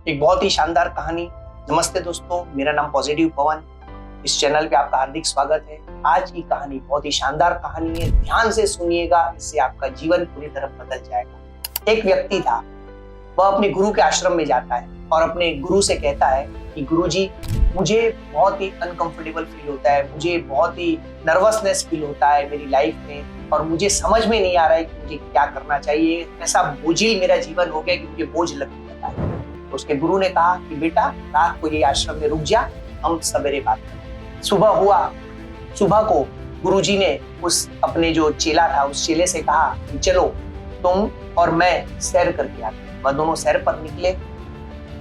एक बहुत ही शानदार कहानी। नमस्ते दोस्तों, मेरा नाम पॉजिटिव पवन। इस चैनल पे आपका हार्दिक स्वागत है। आज की कहानी बहुत ही शानदार कहानी है, ध्यान से सुनिएगा, इससे आपका जीवन पूरी तरह बदल जाएगा। एक व्यक्ति था, वह अपने गुरु के आश्रम में जाता है और अपने गुरु से कहता है कि गुरुजी, मुझे बहुत ही अनकंफर्टेबल फील होता है, मुझे बहुत ही नर्वसनेस फील होता है मेरी लाइफ में और मुझे समझ में नहीं आ रहा है कि मुझे क्या करना चाहिए। ऐसा बोझिल मेरा जीवन हो गया कि मुझे बोझ लगने लगा है। तो उसके गुरु ने कहा कि बेटा, रात को ये आश्रम में रुक जा, हम सवेरे बात करें। सुबह हुआ, सुबह को गुरुजी ने उस अपने जो चेला था उस चेले से कहा कि चलो तुम और मैं सैर करके आते। वह दोनों सैर पर निकले।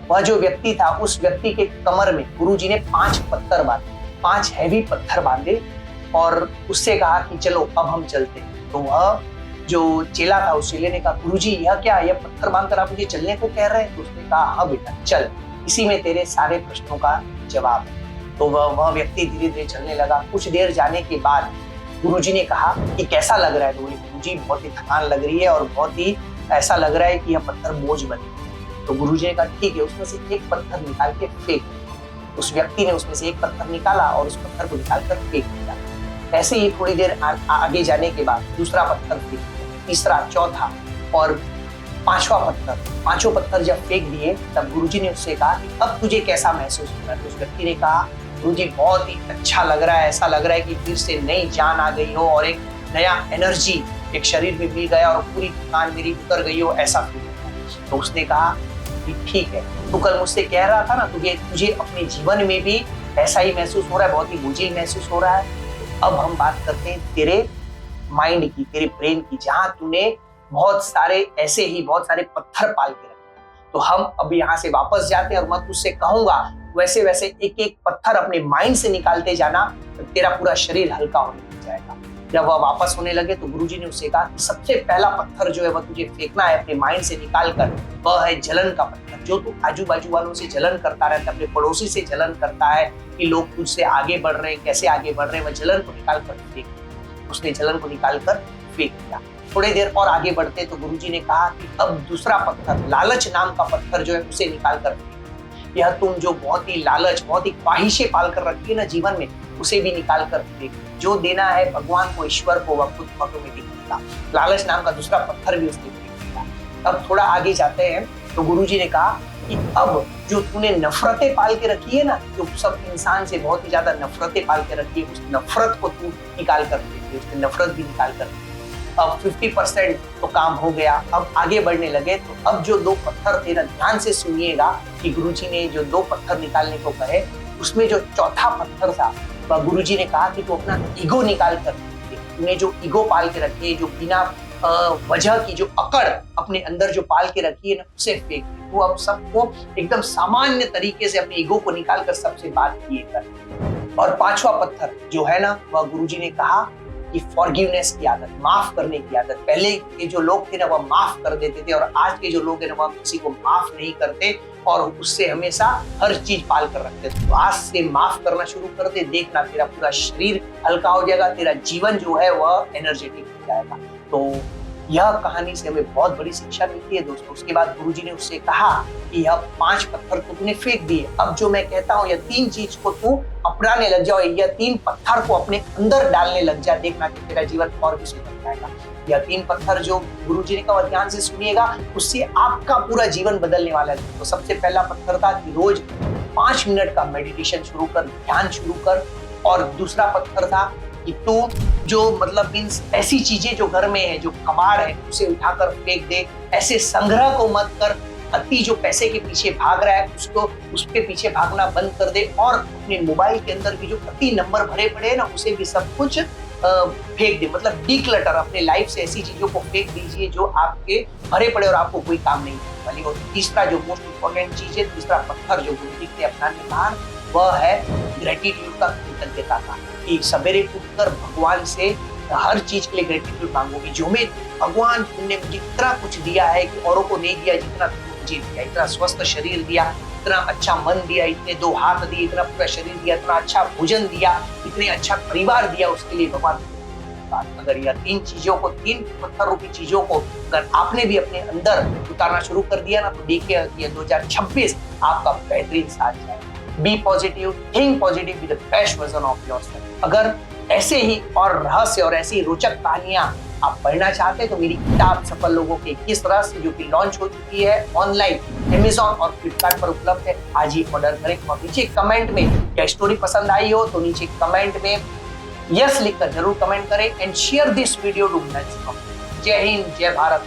वह जो व्यक्ति था, उस व्यक्ति के कमर में गुरुजी ने 5 पत्थर बांधे, 5 हैवी पत्थर बांधे और उससे कहा कि चलो अब हम चलते हैं। तो वह जो चेला था, उस चेले ने कहा, गुरुजी यह क्या, यह पत्थर बांधकर आप मुझे चलने को कह रहे हैं? तो उसने कहा, हाँ बेटा चल, इसी में तेरे सारे प्रश्नों का जवाब है। तो वह व्यक्ति धीरे धीरे चलने लगा। कुछ देर जाने के बाद गुरुजी ने कहा कि कैसा लग रहा है? तो बोले, गुरुजी बहुत ही थकान लग रही है और बहुत ही ऐसा लग रहा है कि यह पत्थर बोझ बने। तो गुरुजी ने कहा ठीक है, उसमें से एक पत्थर निकाल के फेंक। उस व्यक्ति ने उसमें से एक पत्थर निकाला और उस पत्थर को निकाल कर फेंक दिया। ऐसे ही थोड़ी देर आगे जाने के बाद दूसरा पत्थर फेंक दिया, तीसरा, चौथा और 5वां पत्थर। 5 पत्थर जब फेंक दिए तब गुरुजी ने उससे कहा कि अब तुझे कैसा महसूस हो रहा है? तो उस व्यक्ति ने कहा, गुरुजी बहुत ही अच्छा लग रहा है, ऐसा लग रहा है कि फिर से नई जान आ गई हो और एक नया एनर्जी एक शरीर में मिल गया और पूरी थकान मेरी उतर गई हो, ऐसा फील होता। तो उसने कहा कि ठीक है, तू कल मुझसे कह रहा था ना तुझे अपने जीवन में भी ऐसा ही महसूस हो रहा है, बहुत ही बोझिल महसूस हो रहा है। तो अब हम बात करते हैं तेरे माइंड की, तेरे ब्रेन की, जहां तूने बहुत सारे पत्थर पाल के रखे। तो हम अब यहाँ से वापस जाते हैं और मैं तुझसे कहूंगा वैसे वैसे एक एक पत्थर अपने माइंड से निकालते जाना, तो तेरा पूरा शरीर हल्का होने लग जाएगा। जब वह वापस होने लगे तो गुरुजी ने उससे कहा कि सबसे पहला पत्थर जो है वह तुझे फेंकना है अपने माइंड से निकाल कर, वह है जलन का पत्थर। जो तू आजू बाजू वालों से जलन करता रहता है, अपने पड़ोसी से जलन करता है कि लोग तुझसे आगे बढ़ रहे हैं, कैसे आगे बढ़ रहे हैं, वह जलन को निकाल कर फेंक। उसने जलन को निकाल कर फेंक दिया। थोड़ी देर और आगे बढ़ते तो गुरुजी ने कहा कि अब दूसरा पत्थर, लालच नाम का पत्थर जो है उसे निकाल कर फेंक। यह तुम जो बहुत ही लालच, बहुत ही ख्वाहिशें पाल कर रखी है ना जीवन में, उसे भी निकाल कर फेंक। जो देना है भगवान को, ईश्वर को, वह खुद ऑटोमेटिक देगा। लालच नाम का दूसरा पत्थर भी उसने फेंक दिया। अब थोड़ा आगे जाते हैं तो गुरुजी ने कहा कि अब जो तूने नफरतें पाल के रखी है ना, जो सब इंसान से बहुत ही ज्यादा नफरतें पाल के रखी है, उस नफरत को तू निकाल कर फेंक। उसने नफरत भी निकाल कर फेंक। अब 50% तो काम हो गया। अब आगे बढ़ने लगे तो अब जो 2 पत्थर थे ना, ध्यान से सुनिएगा कि गुरुजी ने जो 2 पत्थर निकालने को कहे, उसमें जो चौथा पत्थर था वह गुरुजी ने कहा कि तू अपना ईगो निकाल कर, तूने जो ईगो पाल के रखी है, जो बिना वजह की जो अकड़ अपने अंदर जो पाल के रखी है ना, उसे फेंक। तू अब सबको एकदम सामान्य तरीके से अपने ईगो को निकाल कर सबसे बात किए कर। और 5वां पत्थर जो है ना, वह गुरुजी ने कहा कि फॉरगिवनेस की आदत, माफ करने की आदत। पहले के जो लोग थे ना वह माफ कर देते थे और आज के जो लोग हैं ना वह किसी को माफ नहीं करते और उससे हमेशा हर चीज पाल कर रखते थे। तो आज से माफ करना शुरू कर दे, देखना तेरा पूरा शरीर हल्का हो जाएगा, तेरा जीवन जो है वह एनर्जेटिक हो जाएगा। तो यह कहानी से हमें बहुत बड़ी शिक्षा मिलती है दोस्तों। उसके बाद गुरुजी ने उससे कहा कि यह 5 पत्थर तो तूने फेंक दिए, अब जो मैं कहता हूँ यह 3 चीज को तू अपनाने लग जाओ, यह 3 पत्थर को अपने अंदर डालने लग जा, देखना कि तेरा जीवन और भी सुधर जाएगा। यह 3 पत्थर जो गुरुजी ने कहा, ध्यान से सुनिएगा, उससे आपका पूरा जीवन बदलने वाला है। तो सबसे पहला पत्थर था कि रोज 5 मिनट का मेडिटेशन शुरू कर, ध्यान शुरू कर। और दूसरा पत्थर था कि तू जो मीन्स ऐसी चीजें जो घर में है, जो कबाड़ है, उसे उठाकर फेंक दे। ऐसे संग्रह को मत कर, अति जो पैसे के पीछे भाग रहा है उसको, उसके पीछे भागना बंद कर दे। और अपने मोबाइल के अंदर भी जो अति नंबर भरे पड़े हैं ना, उसे भी सब कुछ फेंक दे। डिक्लटर, अपने लाइफ से ऐसी चीजों को फेंक दीजिए जो आपके भरे पड़े और आपको कोई काम नहीं करने वाली। और तीसरा जो मोस्ट इंपॉर्टेंट चीज है, तीसरा पत्थर जो गुरुजी ने अपनाने कहा, वह है ग्रेटिट्यूड का, कृतज्ञता का। कि सवेरे उठकर भगवान से हर चीज के लिए ग्रेटिट्यूड मांगोगी। जो मैं भगवान, तुमने मुझे इतना कुछ दिया है कि औरों को नहीं दिया जितना तुमने मुझे दिया। इतना स्वस्थ शरीर दिया, इतना अच्छा मन दिया, इतने 2 हाथ दिए, इतना पूरा शरीर दिया, इतना अच्छा भोजन दिया, इतने अच्छा परिवार दिया, उसके लिए भगवान बात। अगर यह तीन चीजों को, तीन पत्थर रूपी चीजों को अगर आपने भी अपने अंदर उतारना शुरू कर दिया ना, तो देखिए ये 2026 आपका बेहतरीन साथ जाएगा। Be positive, think positive, be the best version of yourself. अगर ऐसे ही और रहस्य और ऐसी रोचक कहानियां आप पढ़ना चाहते हैं तो मेरी किताब सफल लोगों के 21 रहस्य, जो कि लॉन्च हो चुकी है ऑनलाइन अमेज़न और फ्लिपकार्ट पर उपलब्ध है, आज ही ऑर्डर करें। और नीचे कमेंट में क्या स्टोरी पसंद आई हो तो नीचे कमेंट में यस लिखकर जरूर कमेंट करें and share this video to next. जय हिंद, जय भारत।